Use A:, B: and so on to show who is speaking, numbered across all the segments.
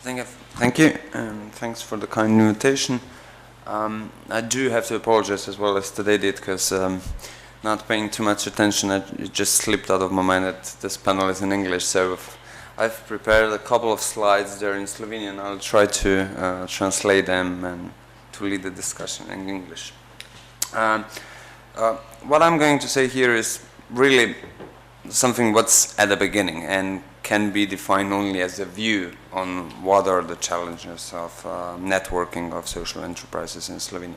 A: Thank you, and thanks for the kind invitation. I do have to apologize as well as today did, because not paying too much attention, it just slipped out of my mind that this panel is in English. So I've prepared a couple of slides there in Slovenian. I'll try to translate them and to lead the discussion in English. What I'm going to say here is really something what's at the beginning and can be defined only as a view on what are the challenges of networking of social enterprises in Slovenia.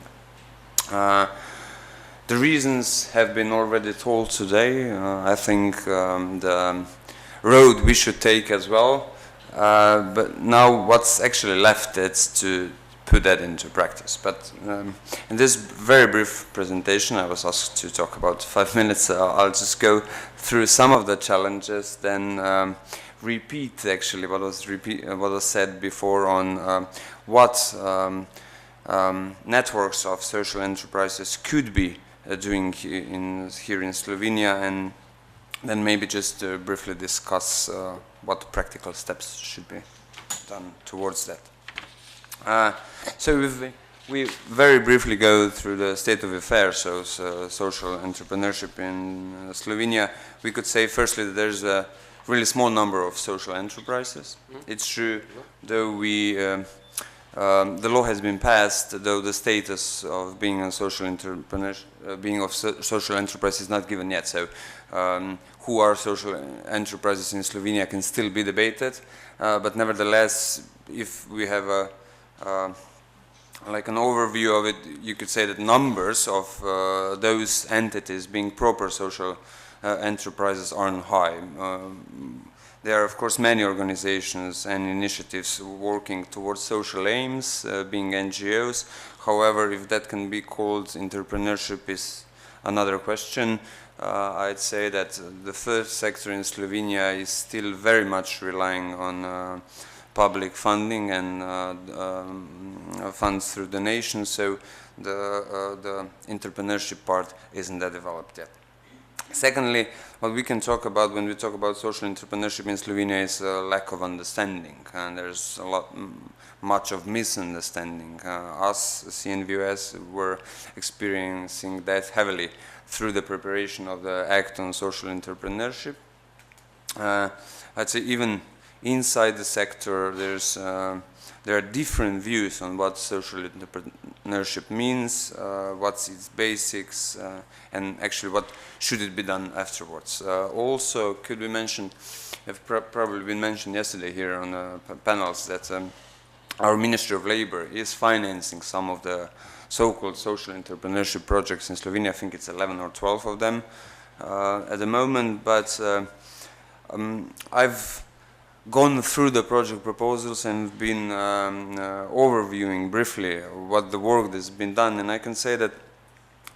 A: The reasons have been already told today. I think the road we should take as well. But now what's actually left is to put that into practice. But in this very brief presentation, I was asked to talk about 5 minutes. I'll just go through some of the challenges, then repeat actually what was said before on what networks of social enterprises could be doing here in Slovenia, and then maybe just briefly discuss what practical steps should be done towards that. So we very briefly go through the state of affairs, so social entrepreneurship in Slovenia. We could say firstly that there's a really small number of social enterprises. It's true, though the law has been passed, though the status of being a social social enterprise is not given yet. So who are social enterprises in Slovenia can still be debated, but nevertheless, if we have like an overview of it, you could say that numbers of those entities being proper social enterprises aren't high. There are, of course, many organizations and initiatives working towards social aims, being NGOs. However, if that can be called entrepreneurship is another question. I'd say that the third sector in Slovenia is still very much relying on public funding and funds through donations, so the entrepreneurship part isn't that developed yet. Secondly, what we can talk about when we talk about social entrepreneurship in Slovenia is a lack of understanding, and there's much of misunderstanding. Us, CNVOS, were experiencing that heavily through the preparation of the Act on Social Entrepreneurship. I'd say even inside the sector, there are different views on what social entrepreneurship means, what's its basics, and actually what should it be done afterwards. Also, could we mention, have probably been mentioned yesterday here on the panels, that our Ministry of Labor is financing some of the so-called social entrepreneurship projects in Slovenia. I think it's 11 or 12 of them at the moment, but I've gone through the project proposals and been overviewing briefly what the work that's been done, and I can say that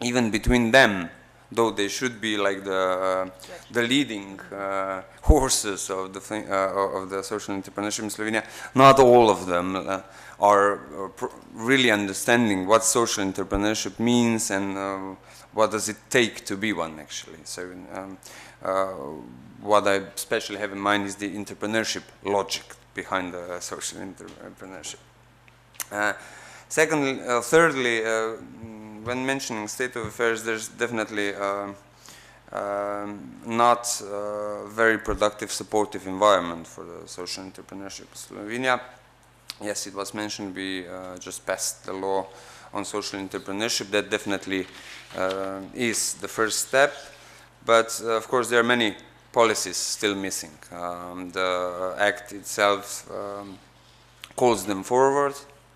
A: even between them, though they should be like the leading horses of the social entrepreneurship in Slovenia, not all of them are really understanding what social entrepreneurship means and what does it take to be one actually. So what I especially have in mind is the entrepreneurship logic behind the social entrepreneurship. Thirdly, when mentioning state of affairs, there's definitely not a very productive, supportive environment for the social entrepreneurship in Slovenia. Yes, it was mentioned we just passed the law on social entrepreneurship. That definitely is the first step, but of course there are many policies still missing. The Act itself calls them forward.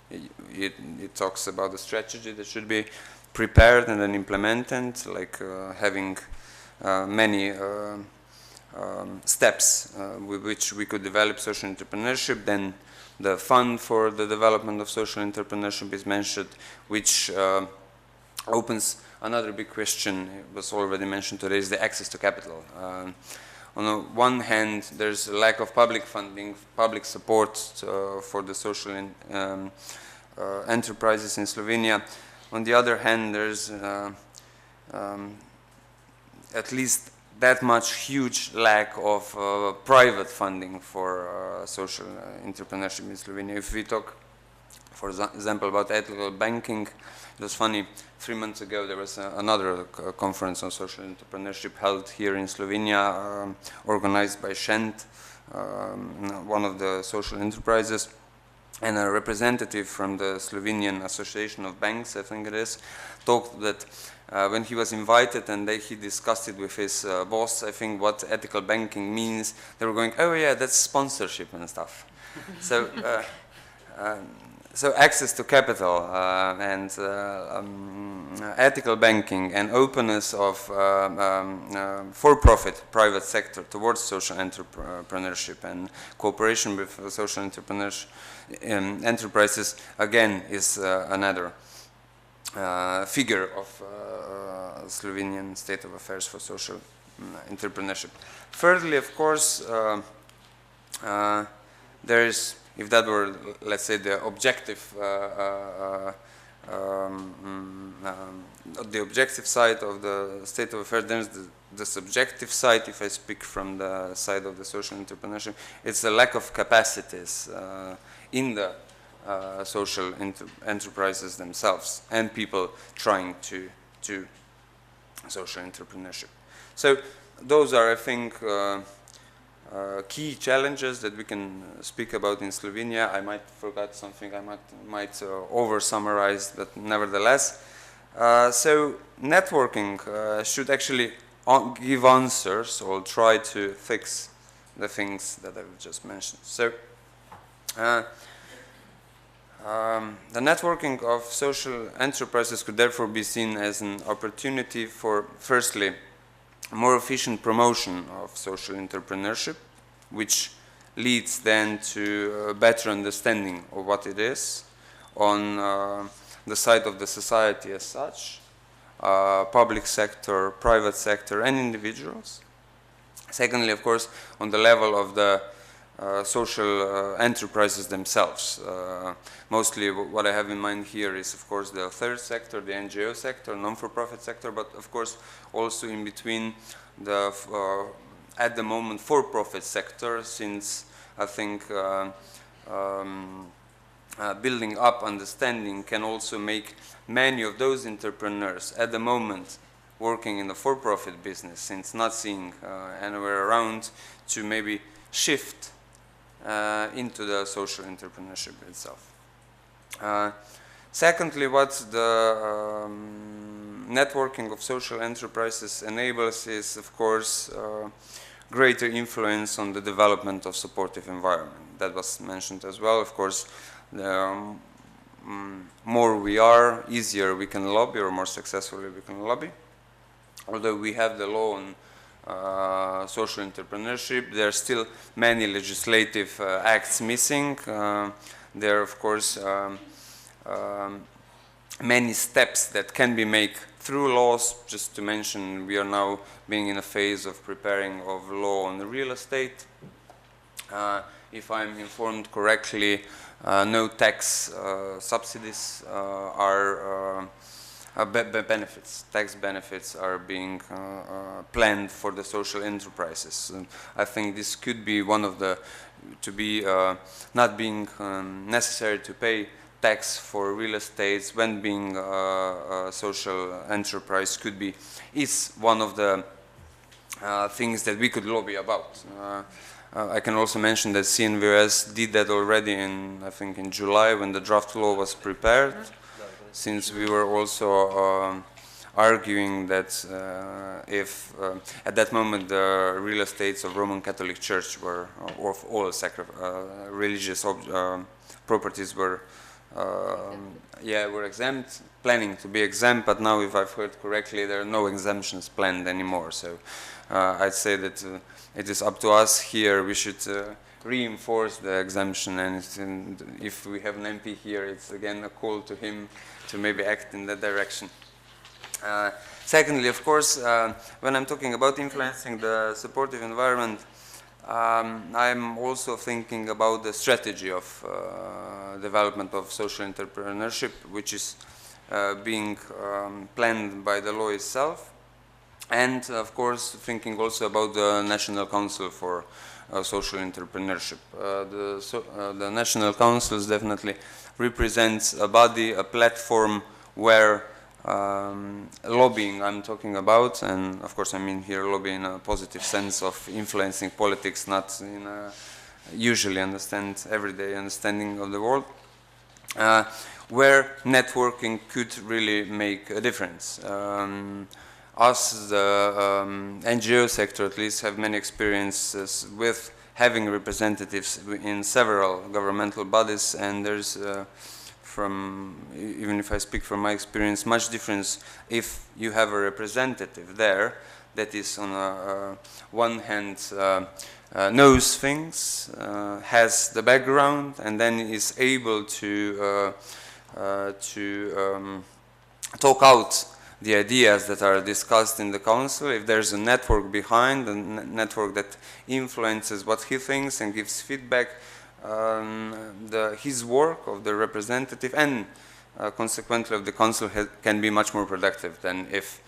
A: It talks about the strategy that should be prepared and then implemented, like having many steps with which we could develop social entrepreneurship. Then the fund for the development of social entrepreneurship is mentioned, which opens another big question. It was already mentioned today, is the access to capital. On the one hand, there's a lack of public funding, public support for the social enterprises in Slovenia. On the other hand, there's at least that much huge lack of private funding for social entrepreneurship in Slovenia. If we talk, for example, about ethical banking, it was funny, 3 months ago there was another conference on social entrepreneurship held here in Slovenia, organized by Shent, one of the social enterprises, and a representative from the Slovenian Association of Banks, I think it is, talked that when he was invited and he discussed it with his boss, I think, what ethical banking means, they were going, oh yeah, that's sponsorship and stuff. So, so access to capital and ethical banking and openness of for-profit private sector towards social entrepreneurship and cooperation with social entrepreneurs enterprises, again, is another figure of Slovenian state of affairs for social entrepreneurship. Thirdly, of course, there is, if that were, let's say, the objective side of the state of affairs, then the subjective side, if I speak from the side of the social entrepreneurship, it's the lack of capacities in the social enterprises themselves and people trying to do social entrepreneurship. So those are, I think, key challenges that we can speak about in Slovenia. I might forget something, I might over-summarize, but nevertheless. So networking should actually give answers or try to fix the things that I've just mentioned. So the networking of social enterprises could therefore be seen as an opportunity for, firstly, more efficient promotion of social entrepreneurship, which leads then to a better understanding of what it is on the side of the society as such, public sector, private sector, and individuals. Secondly, of course, on the level of the social enterprises themselves. Mostly what I have in mind here is, of course, the third sector, the NGO sector, non-for-profit sector, but of course also in between the, at the moment, for-profit sector, since I think building up understanding can also make many of those entrepreneurs at the moment working in the for-profit business, since not seeing anywhere around, to maybe shift into the social entrepreneurship itself. Secondly, what the networking of social enterprises enables is, of course, greater influence on the development of supportive environment. That was mentioned as well. Of course, the more we are, easier we can lobby, or more successfully we can lobby. Although we have the law on social entrepreneurship, there are still many legislative acts missing. There are, of course, many steps that can be made through laws. Just to mention, we are now being in a phase of preparing of law on the real estate. If I'm informed correctly, no tax subsidies are benefits, tax benefits are being planned for the social enterprises. And I think this could be one of the, to be not being necessary to pay tax for real estates when being a social enterprise could be, is one of the things that we could lobby about. I can also mention that CNVS did that already in, I think, in July when the draft law was prepared. Since we were also arguing that if at that moment the real estates of Roman Catholic Church were, or of all religious properties were, were exempt, planning to be exempt, but now, if I've heard correctly, there are no exemptions planned anymore. So I'd say that it is up to us here. We should reinforce the exemption, and if we have an MP here, it's again a call to him to maybe act in that direction. Secondly, of course, when I'm talking about influencing the supportive environment, I'm also thinking about the strategy of development of social entrepreneurship, which is being planned by the law itself. and of course thinking also about the National Council for Social Entrepreneurship. The National Councils definitely represents a body, a platform where lobbying I'm talking about, and of course I mean here lobbying in a positive sense of influencing politics, not in a usually everyday understanding of the world, where networking could really make a difference. Us, the NGO sector at least, have many experiences with having representatives in several governmental bodies, and there's even if I speak from my experience, much difference if you have a representative there that is on one hand knows things, has the background, and then is able to talk out the ideas that are discussed in the council. If there's a network behind, a network that influences what he thinks and gives feedback, his work of the representative and consequently of the council can be much more productive than if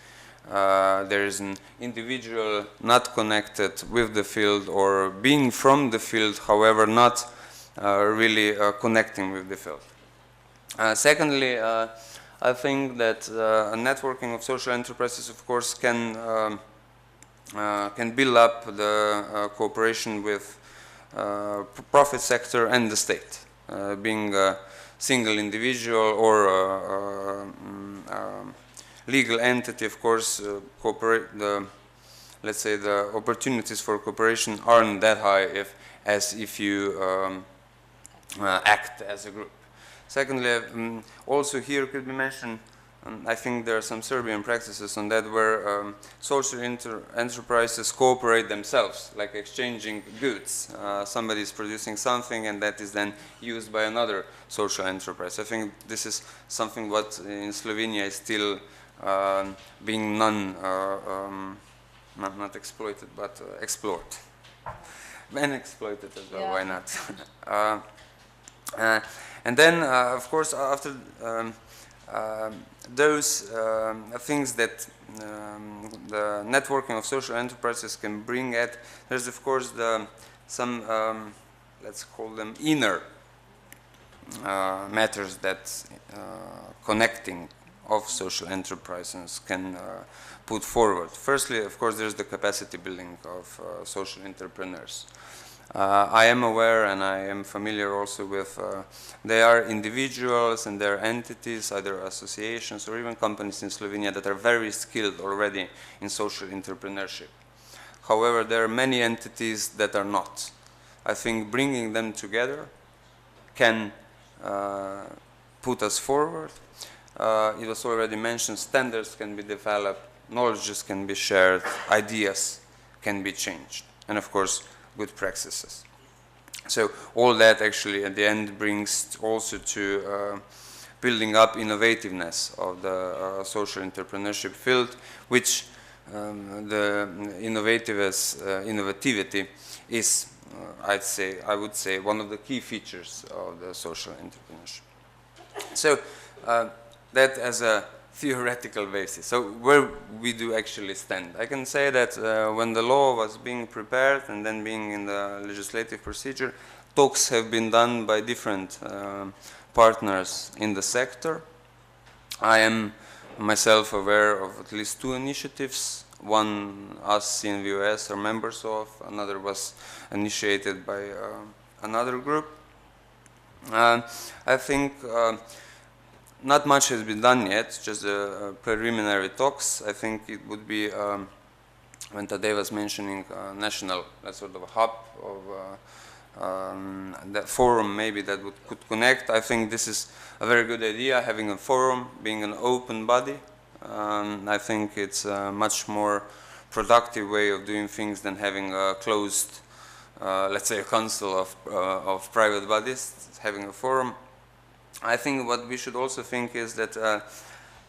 A: there is an individual not connected with the field or being from the field, however not really connecting with the field. Secondly, I think that a networking of social enterprises, of course, can build up the cooperation with profit sector and the state. Being a single individual or legal entity, of course, let's say the opportunities for cooperation aren't that high as if you act as a group. Secondly, also here could be mentioned, I think there are some Serbian practices on that where social enterprises cooperate themselves, like exchanging goods. Somebody is producing something and that is then used by another social enterprise. I think this is something what in Slovenia is still being not exploited, but explored. And exploited as well, yeah. Why not? And then, of course, after those things that the networking of social enterprises can bring at, there's of course some, let's call them inner matters that connecting of social enterprises can put forward. Firstly, of course, there's the capacity building of social entrepreneurs. I am aware and I am familiar also with, they are individuals and they're entities, either associations or even companies in Slovenia that are very skilled already in social entrepreneurship. However, there are many entities that are not. I think bringing them together can put us forward. It was already mentioned, standards can be developed, knowledges can be shared, ideas can be changed, and of course, good practices. So all that actually at the end brings also to building up innovativeness of the social entrepreneurship field, which the innovativity is, I would say, one of the key features of the social entrepreneurship. So that as a theoretical basis. So where we do actually stand. I can say that when the law was being prepared and then being in the legislative procedure, talks have been done by different partners in the sector. I am myself aware of at least 2 initiatives. One us CNVOS are members of, another was initiated by another group. I think not much has been done yet, just preliminary talks. I think it would be, when Tadej was mentioning national, sort of a hub of that forum maybe that could connect. I think this is a very good idea, having a forum, being an open body. I think it's a much more productive way of doing things than having a closed, let's say a council of private bodies, having a forum. I think what we should also think is that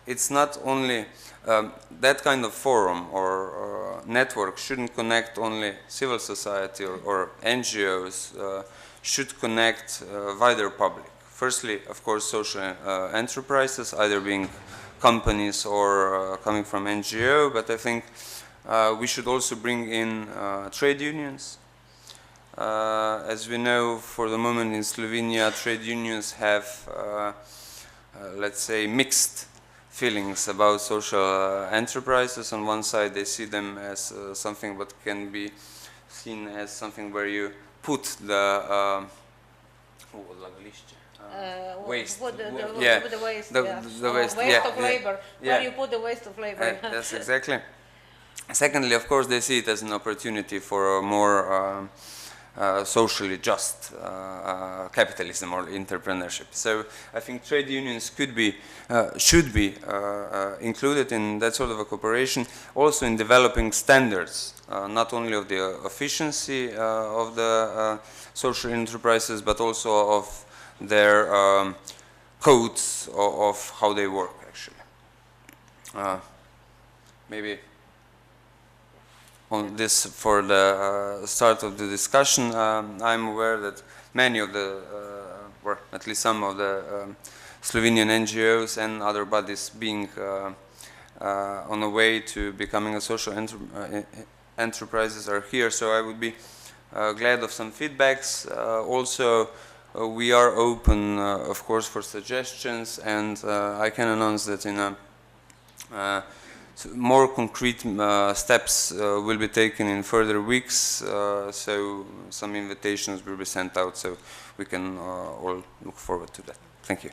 A: it's not only that kind of forum or network shouldn't connect only civil society or NGOs, should connect wider public. Firstly, of course, social enterprises, either being companies or coming from NGO, but I think we should also bring in trade unions. As we know, for the moment in Slovenia, trade unions have, let's say, mixed feelings about social enterprises. On one side, they see them as something that can be seen as something where you put the waste.
B: The waste,
A: the waste,
B: waste of labor.
A: Yeah.
B: Where you put the waste of labor.
A: Yes, exactly. Secondly, of course, they see it as an opportunity for a more socially just capitalism or entrepreneurship. So I think trade unions could be, should be included in that sort of a cooperation, also in developing standards, not only of the efficiency of the social enterprises, but also of their codes of how they work, actually. Maybe on this, for the start of the discussion, I'm aware that many of the, or at least some of the Slovenian NGOs and other bodies being on the way to becoming a social enterprises are here, so I would be glad of some feedbacks. Also, we are open, of course, for suggestions, and I can announce that in a so more concrete steps will be taken in further weeks, so some invitations will be sent out, so we can all look forward to that. Thank you.